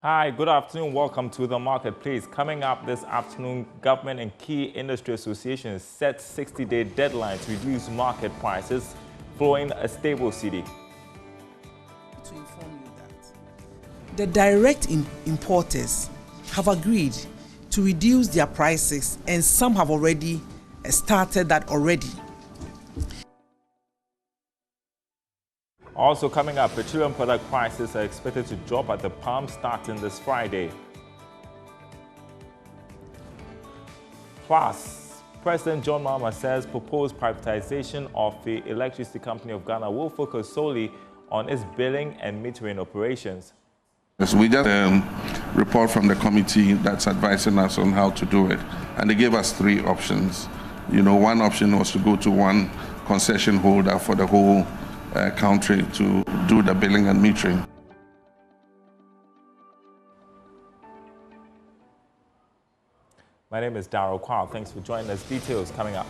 Hi, good afternoon. Welcome to the marketplace. Coming up this afternoon, government and key industry associations set 60-day deadline to reduce market prices, following a stable cedi. To inform you that the direct importers have agreed to reduce their prices, and some have already started that already. Also coming up, petroleum product prices are expected to drop at the pump starting this Friday. Plus, President John Mahama says proposed privatization of the Electricity Company of Ghana will focus solely on its billing and metering operations. So we just report from the committee that's advising us on how to do it. And they gave us three options. One option was to go to one concession holder for the whole country to do the billing and metering. My name is Darryl Kwao. Thanks for joining us. Details coming up.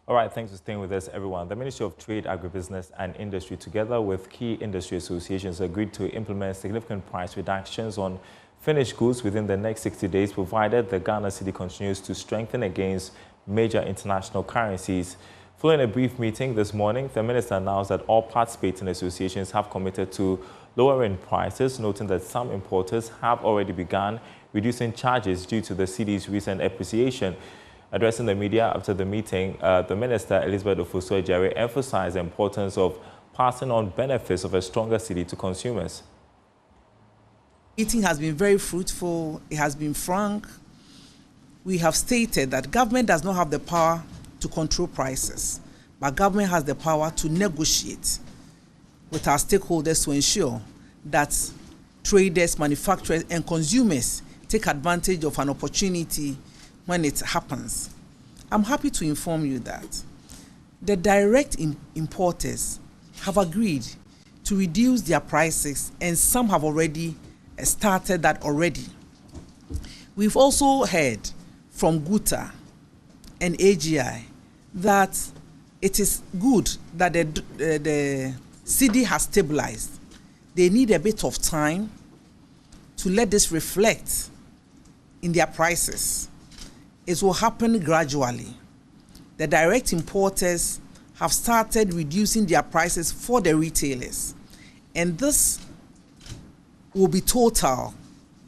All right, thanks for staying with us, everyone. The Ministry of Trade, Agribusiness and Industry, together with key industry associations, agreed to implement significant price reductions on finished goods within the next 60 days, provided the Ghana cedi continues to strengthen against major international currencies. Following a brief meeting this morning, the minister announced that all participating associations have committed to lowering prices, noting that some importers have already begun reducing charges due to the cedi's recent appreciation. Addressing the media after the meeting, the Minister, Elizabeth Ofosu-Adjare, emphasized the importance of passing on benefits of a stronger cedi to consumers. The meeting has been very fruitful. It has been frank. We have stated that government does not have the power to control prices, but government has the power to negotiate with our stakeholders to ensure that traders, manufacturers, and consumers take advantage of an opportunity when it happens. I'm happy to inform you that the direct importers have agreed to reduce their prices, and some have already started that already. We've also heard from GUTA and AGI that it is good that the cedi has stabilized. They need a bit of time to let this reflect in their prices. It will happen gradually. The direct importers have started reducing their prices for the retailers, and this will be total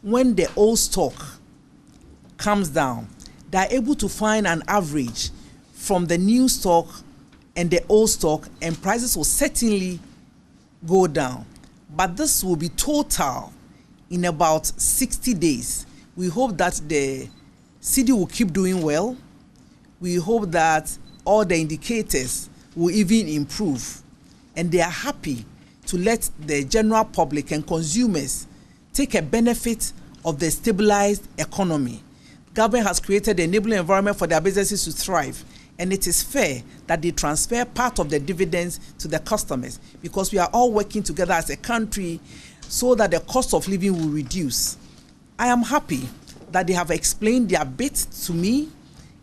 when the old stock comes down. They are able to find an average from the new stock and the old stock, and prices will certainly go down. But this will be total in about 60 days. We hope that the cedi will keep doing well. We hope that all the indicators will even improve, and they are happy to let the general public and consumers take a benefit of the stabilized economy. Government has created an enabling environment for their businesses to thrive, and it is fair that they transfer part of the dividends to the customers, because we are all working together as a country so that the cost of living will reduce. I am happy that they have explained their bit to me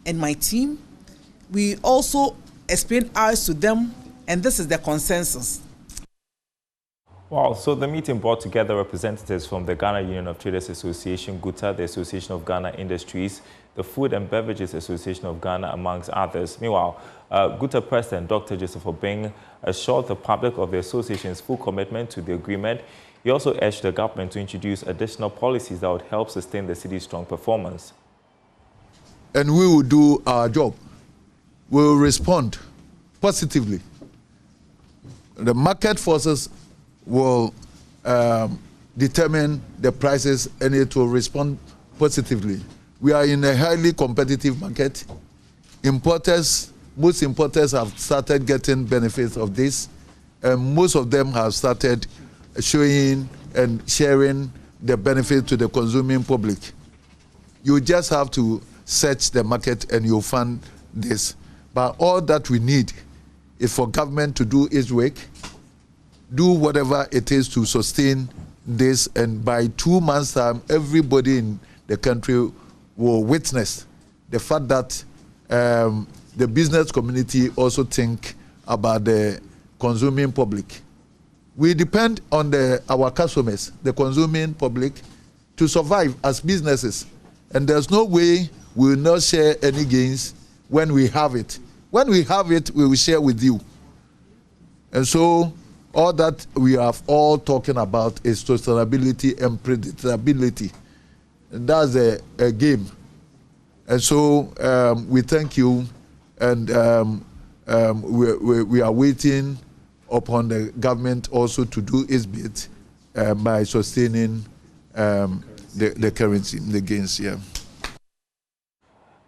and my team. We also explained ours to them, and this is the consensus. Well, so the meeting brought together representatives from the Ghana Union of Traders Association, GUTA, the Association of Ghana Industries, the Food and Beverages Association of Ghana, amongst others. Meanwhile, GUTA President Dr. Joseph Obeng assured the public of the association's full commitment to the agreement. He also urged the government to introduce additional policies that would help sustain the city's strong performance. And we will do our job. We will respond positively. The market forces will determine the prices, and it will respond positively. We are in a highly competitive market. Most importers have started getting benefits of this, and most of them have started showing and sharing the benefit to the consuming public. You just have to search the market and you'll find this. But all that we need is for government to do its work, do whatever it is to sustain this, and by 2 months' time, everybody in the country will witness the fact that the business community also think about the consuming public. We depend on our customers, the consuming public, to survive as businesses. And there's no way we will not share any gains when we have it. When we have it, we will share with you. And so all that we are all talking about is sustainability and predictability. And that's a game. And so we thank you, and we are waiting upon the government also to do its bit by sustaining the currency, the gains here.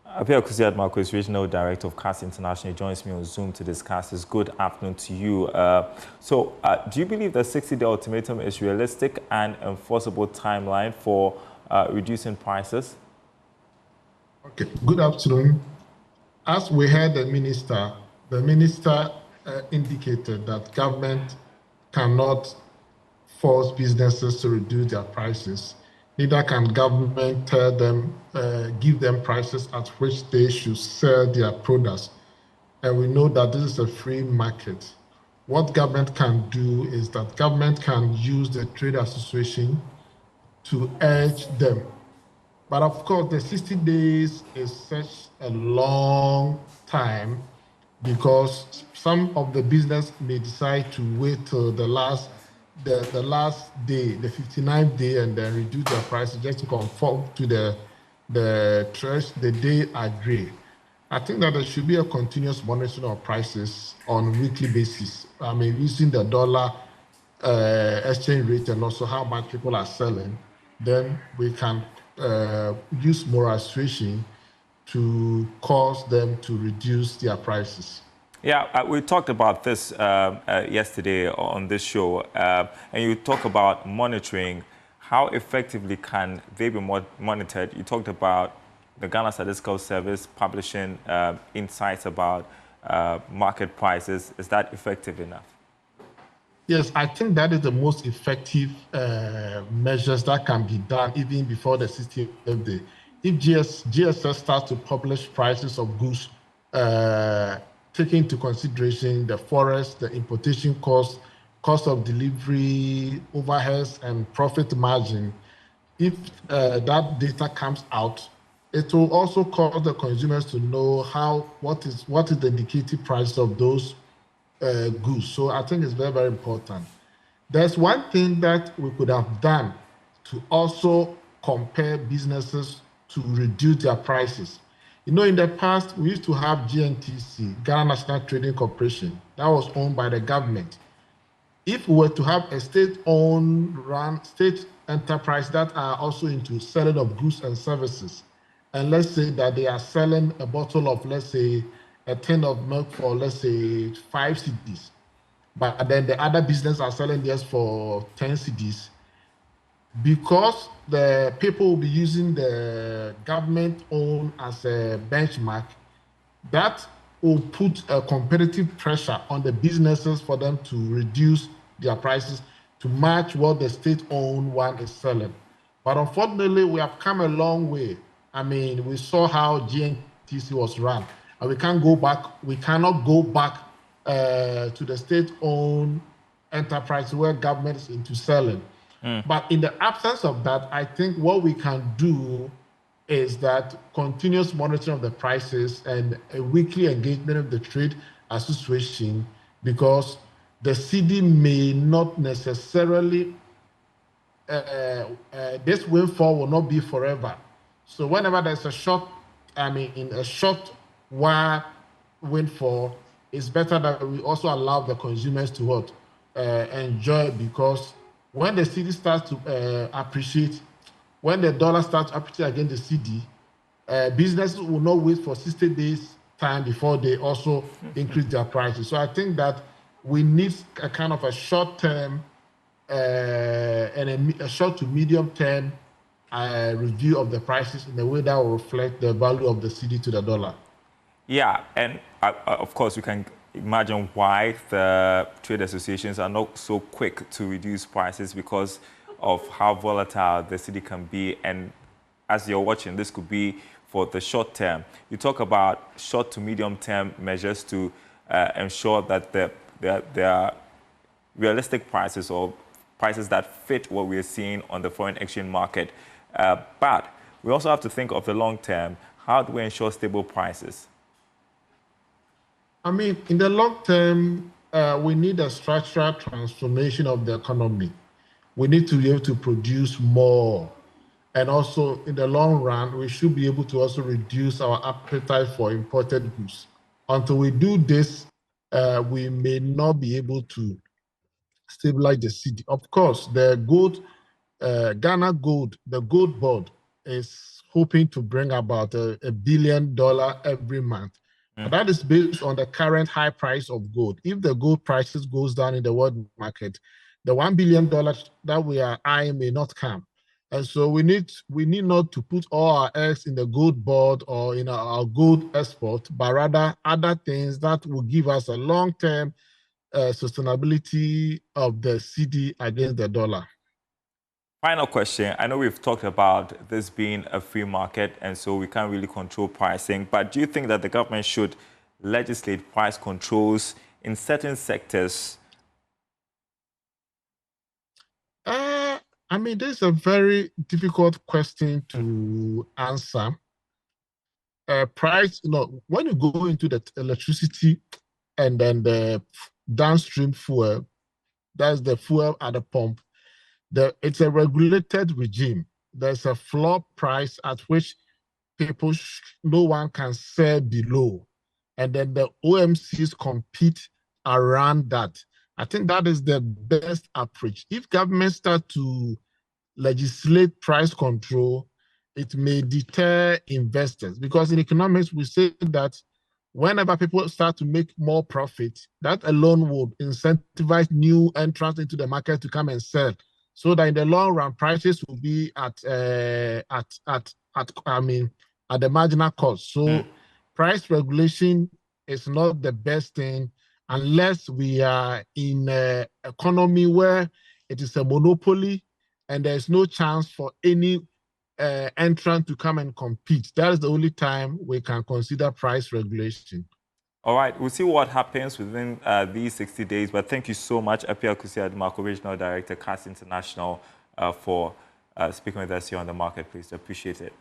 Apia Kusiad Marcos, Regional Director of CAS International, joins me on Zoom to discuss this. Good afternoon to you. Do you believe the 60-day ultimatum is realistic and enforceable timeline for reducing prices? Okay, good afternoon. As we heard the minister indicated that government cannot force businesses to reduce their prices. Neither can government tell them, give them prices at which they should sell their products. And we know that this is a free market. What government can do is that government can use the trade association to urge them. But of course, the 60 days is such a long time because some of the business may decide to wait till the last day, the 59th day, and then reduce their prices just to conform to the day agreed. I think that there should be a continuous monitoring of prices on a weekly basis. I mean, using the dollar exchange rate and also how much people are selling, then we can use more persuasion to cause them to reduce their prices. Yeah, we talked about this yesterday on this show, and you talk about monitoring. How effectively can they be monitored? You talked about the Ghana Statistical Service publishing insights about market prices. Is that effective enough? Yes, I think that is the most effective measures that can be done even before the 60th day. If GSS starts to publish prices of goods, taking into consideration the forest, the importation cost of delivery, overheads, and profit margin, if that data comes out, it will also cause the consumers to know what is the indicative price of those goods. So I think it's very, very important. There's one thing that we could have done to also compare businesses to reduce their prices. You know, in the past, we used to have GNTC, Ghana National Trading Corporation, that was owned by the government. If we were to have a state-owned state enterprise that are also into selling of goods and services, and let's say that they are selling a bottle of, let's say, a tin of milk for, let's say, 5 cedis, but then the other business are selling theirs for 10 cedis, because the people will be using the government owned as a benchmark, that will put a competitive pressure on the businesses for them to reduce their prices to match what the state-owned one is selling. But unfortunately, we have come a long way. I mean, we saw how GNTC was run, and we can't go back. We cannot go back to the state-owned enterprise where government is into selling. But in the absence of that, I think what we can do is that continuous monitoring of the prices and a weekly engagement of the trade association, because the CD may not necessarily this windfall will not be forever. So whenever there's a short, in a short while windfall, it's better that we also allow the consumers to what enjoy, because when the cedi starts to appreciate, when the dollar starts to appreciate against the cedi, businesses will not wait for 60 days time before they also increase their prices. So I think that we need a kind of a short-term and a short to medium term review of the prices in a way that will reflect the value of the cedi to the dollar. Yeah, and of course, we can imagine why the trade associations are not so quick to reduce prices, because of how volatile the cedi can be. And as you're watching, this could be for the short term. You talk about short to medium term measures to ensure that there are realistic prices, or prices that fit what we're seeing on the foreign exchange market. But we also have to think of the long term. How do we ensure stable prices? I mean, in the long term, we need a structural transformation of the economy. We need to be able to produce more. And also, in the long run, we should be able to also reduce our appetite for imported goods. Until we do this, we may not be able to stabilize the cedi. Of course, the gold, Ghana Gold, the gold board is hoping to bring about $1 billion every month. And that is based on the current high price of gold. If the gold prices goes down in the world market, the $1 billion that we are eyeing may not come. And so we need not to put all our eggs in the gold board or in our gold export, but rather other things that will give us a long-term sustainability of the cedi against the dollar. Final question. I know we've talked about this being a free market, and so we can't really control pricing. But do you think that the government should legislate price controls in certain sectors? I mean, this is a very difficult question to answer. Price, when you go into the electricity and then the downstream fuel, that's the fuel at the pump, it's a regulated regime. There's a floor price at which no one can sell below. And then the OMCs compete around that. I think that is the best approach. If government start to legislate price control, it may deter investors, because in economics, we say that whenever people start to make more profit, that alone would incentivize new entrants into the market to come and sell, so that in the long run, prices will be at the marginal cost. So price regulation is not the best thing unless we are in an economy where it is a monopoly and there's no chance for any entrant to come and compete. That is the only time we can consider price regulation. All right, we'll see what happens within these 60 days. But thank you so much, Apia Kusi-Ademarco, Regional Director, CAS International, for speaking with us here on the Marketplace. Appreciate it.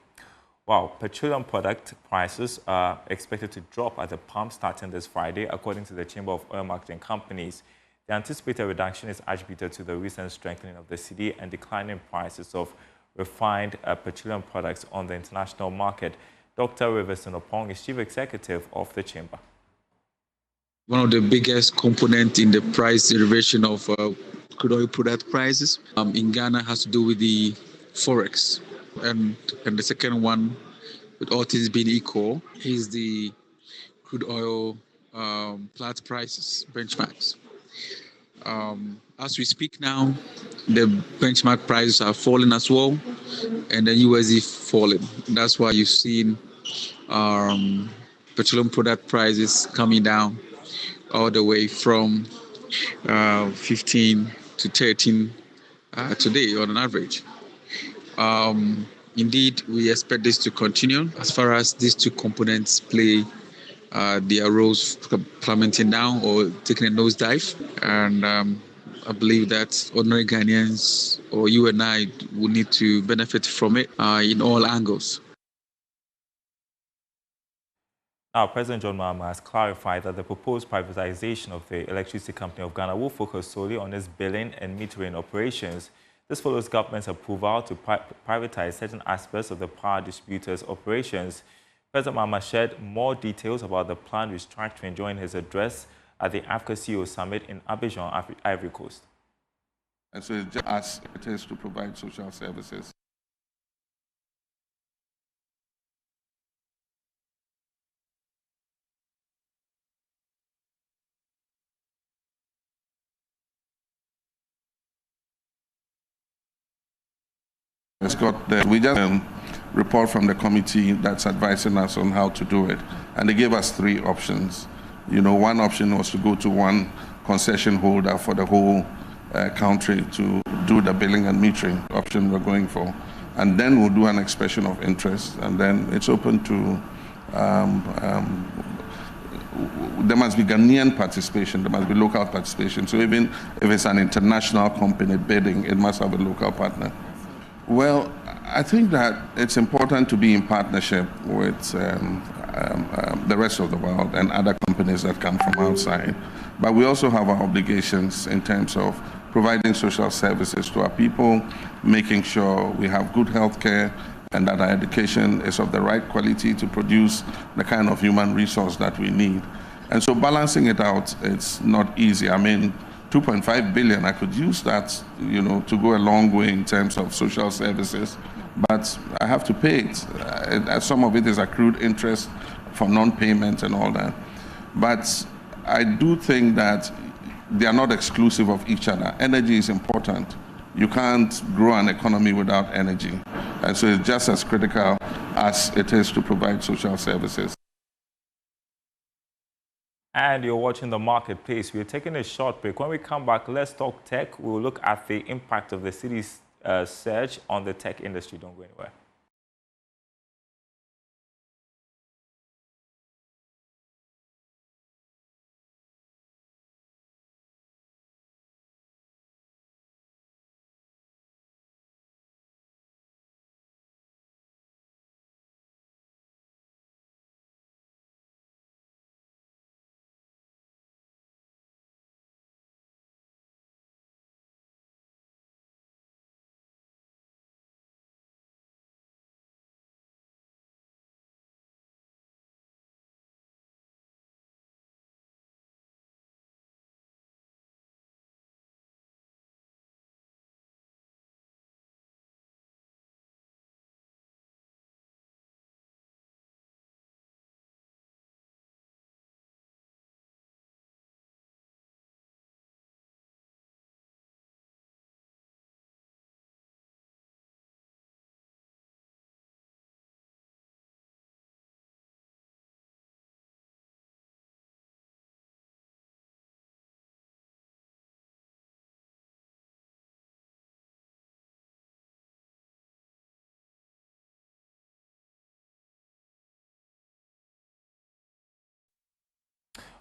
Wow, petroleum product prices are expected to drop at the pump starting this Friday, according to the Chamber of Oil Marketing Companies. The anticipated reduction is attributed to the recent strengthening of the cedi and declining prices of refined petroleum products on the international market. Dr. Rivers Sinopong is Chief Executive of the Chamber. One of the biggest components in the price derivation of crude oil product prices in Ghana has to do with the forex. And the second one, with all things being equal, is the crude oil flat prices, benchmarks. As we speak now, the benchmark prices are falling as well, and the USD falling. That's why you've seen petroleum product prices coming down all the way from 15 to 13 today on an average. Indeed, we expect this to continue as far as these two components play their roles plummeting down or taking a nosedive. And I believe that ordinary Ghanaians or you and I will need to benefit from it in all angles. Now, President John Mahama has clarified that the proposed privatization of the Electricity Company of Ghana will focus solely on its billing and metering operations. This follows government's approval to privatize certain aspects of the power distributors' operations. President Mahama shared more details about the planned restructuring during his address at the Africa CEO Summit in Abidjan, Ivory Coast. And so it's just as it is to provide social services. We just report from the committee that's advising us on how to do it, and they gave us three options. One option was to go to one concession holder for the whole country to do the billing and metering option we're going for, and then we'll do an expression of interest, and then it's open to there must be Ghanaian participation, there must be local participation. So even if it's an international company bidding, it must have a local partner. Well, I think that it's important to be in partnership with the rest of the world and other companies that come from outside. But we also have our obligations in terms of providing social services to our people, making sure we have good health care and that our education is of the right quality to produce the kind of human resource that we need. And so balancing it out, it's not easy. I mean, 2.5 billion, I could use that, to go a long way in terms of social services, but I have to pay it. Some of it is accrued interest for non-payment and all that. But I do think that they are not exclusive of each other. Energy is important. You can't grow an economy without energy. And so it's just as critical as it is to provide social services. And you're watching The Marketplace. We're taking a short break. When we come back, let's talk tech. We'll look at the impact of the city's surge on the tech industry. Don't go anywhere.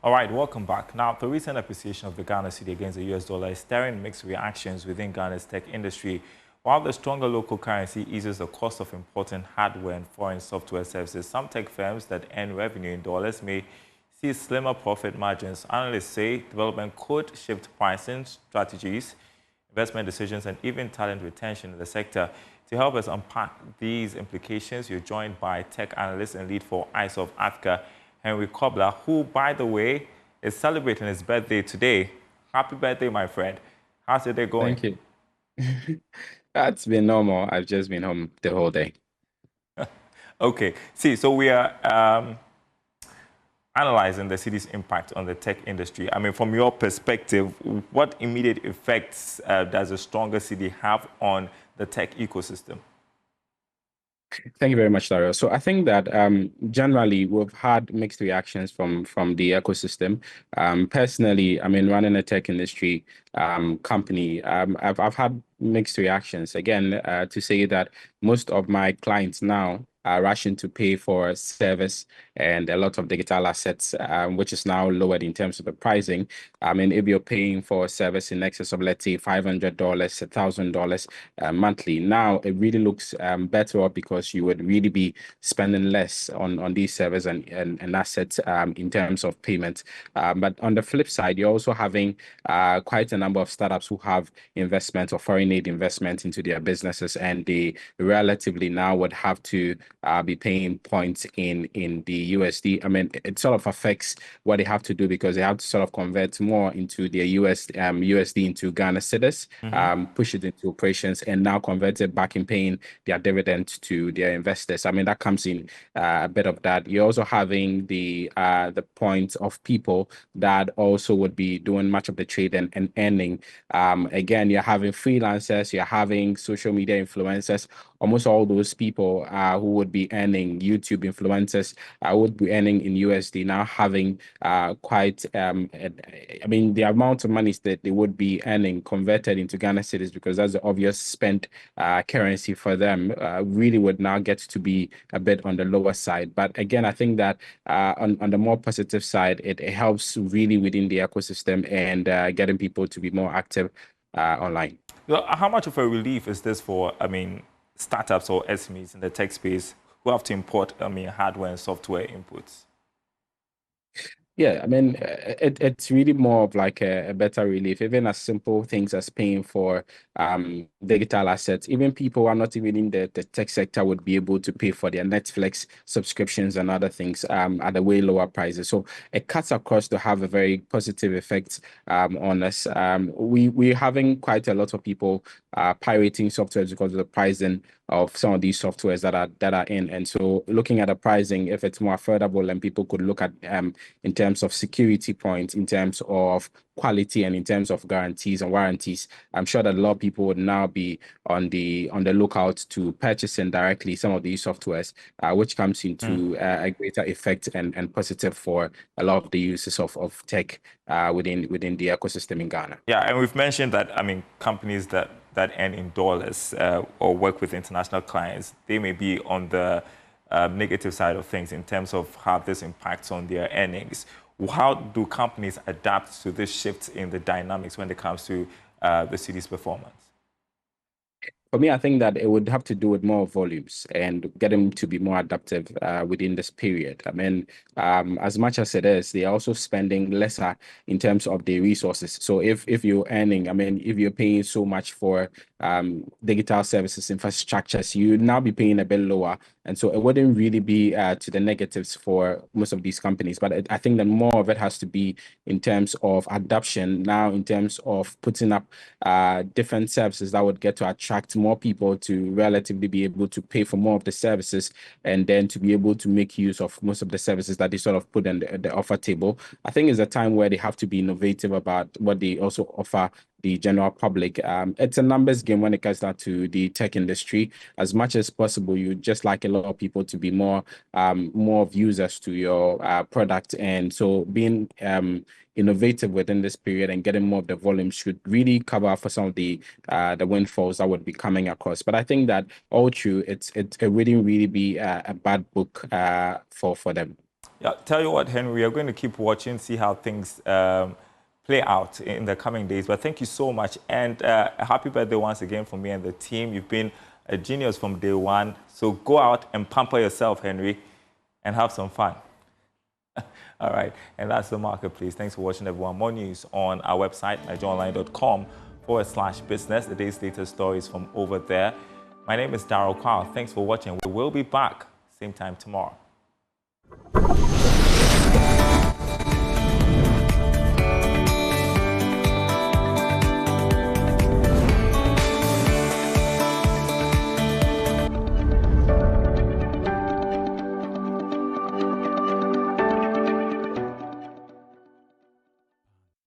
All right, welcome back. Now, the recent appreciation of the Ghana cedi against the US dollar is stirring mixed reactions within Ghana's tech industry. While the stronger local currency eases the cost of importing hardware and foreign software services, some tech firms that earn revenue in dollars may see slimmer profit margins. Analysts say development could shift pricing strategies, investment decisions, and even talent retention in the sector. To help us unpack these implications, you're joined by tech analyst and lead for Eyes of Africa, Henry Kobler, who, by the way, is celebrating his birthday today. Happy birthday, my friend. How's your day going? Thank you. That's been normal. I've just been home the whole day. Okay. See, so we are analyzing the city's impact on the tech industry. I mean, from your perspective, what immediate effects does a stronger city have on the tech ecosystem? Thank you very much, Dario. So I think that generally we've had mixed reactions from the ecosystem. Personally, I mean, running a tech industry company, I've had mixed reactions. Again, to say that most of my clients now rushing to pay for service and a lot of digital assets, which is now lowered in terms of the pricing. I mean, if you're paying for a service in excess of, let's say, $500, $1,000 monthly, now it really looks better off because you would really be spending less on these services and assets in terms of payment. But on the flip side, you're also having quite a number of startups who have investment or foreign aid investment into their businesses, and they relatively now would have to be paying points in the USD. I mean, it sort of affects what they have to do because they have to sort of convert more into their USD into Ghana cedis, push it into operations, and now convert it back in paying their dividend to their investors. I mean, that comes in a bit of that. You're also having the point of people that also would be doing much of the trade and earning. Again, you're having freelancers, you're having social media influencers, almost all those people who would be earning, YouTube influencers would be earning in USD, now having quite, I mean, the amount of money that they would be earning converted into Ghana cedis, because that's the obvious spent currency for them, really would now get to be a bit on the lower side. But again, I think that on the more positive side, it helps really within the ecosystem and getting people to be more active online. How much of a relief is this for, I mean, startups or SMEs in the tech space who have to import, I mean, hardware and software inputs? Yeah, I mean, it's really more of like a better relief, even as simple things as paying for digital assets. Even people who are not even in the tech sector would be able to pay for their Netflix subscriptions and other things at a way lower prices. So it cuts across to have a very positive effect on us. We're having quite a lot of people pirating software because of the pricing of some of these softwares that are in. And so looking at the pricing, if it's more affordable, and people could look at in terms of security points, in terms of quality, and in terms of guarantees and warranties, I'm sure that a lot of people would now be on the lookout to purchasing directly some of these softwares, which comes into a greater effect and positive for a lot of the users of tech within the ecosystem in Ghana. Yeah, and we've mentioned that, I mean, companies that earn in dollars or work with international clients, they may be on the negative side of things in terms of how this impacts on their earnings. How do companies adapt to this shift in the dynamics when it comes to the city's performance? For me, I think that it would have to do with more volumes and get them to be more adaptive within this period. I mean, as much as it is, they're also spending lesser in terms of the resources. So if you're earning, I mean, if you're paying so much for digital services infrastructures, you now be paying a bit lower. And so it wouldn't really be to the negatives for most of these companies. But I think that more of it has to be in terms of adoption now, in terms of putting up different services that would get to attract more people to relatively be able to pay for more of the services, and then to be able to make use of most of the services that they sort of put on the offer table. I think it's a time where they have to be innovative about what they also offer the general public. It's a numbers game when it comes down to the tech industry. As much as possible, you just like a lot of people to be more of users to your product, and so being innovative within this period and getting more of the volume should really cover for some of the windfalls that would be coming across. But I think that all true, it wouldn't really be a bad book for them. Yeah, tell you what, Henry, we are going to keep watching, see how things play out in the coming days. But thank you so much, and a happy birthday once again from me and the team. You've been a genius from day one. So go out and pamper yourself, Henry, and have some fun. All right, and that's the marketplace. Thanks for watching, everyone. More news on our website, nigeriaonline.com/business. The day's latest stories from over there. My name is Darryl Carl. Thanks for watching. We will be back same time tomorrow.